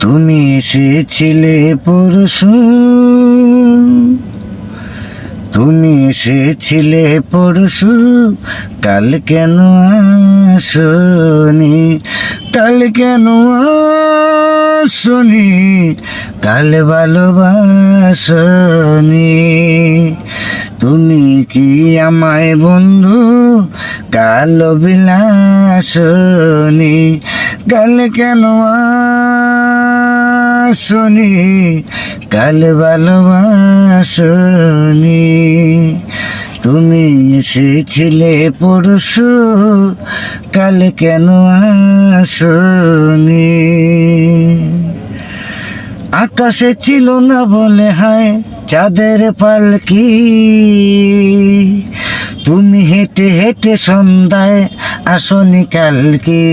তুমি এসেছিলে পরশু, তুমি এসেছিলে পরশু, কাল কেন আসনি, কাল কেন আসনি, কাল ভালোবাসনি। তুমি কি আমায় বন্ধু কাল বিলাসনি, কাল কেন আসনি, কাল ভালোবাসনি। তুমি এসেছিলে পরশু, কাল কেন আসনি। আকাশে ছিল না বলে হায় চাঁদের পালকি, তুমি হেঁটে হেঁটে সন্ধ্যায় আসনি কালকে।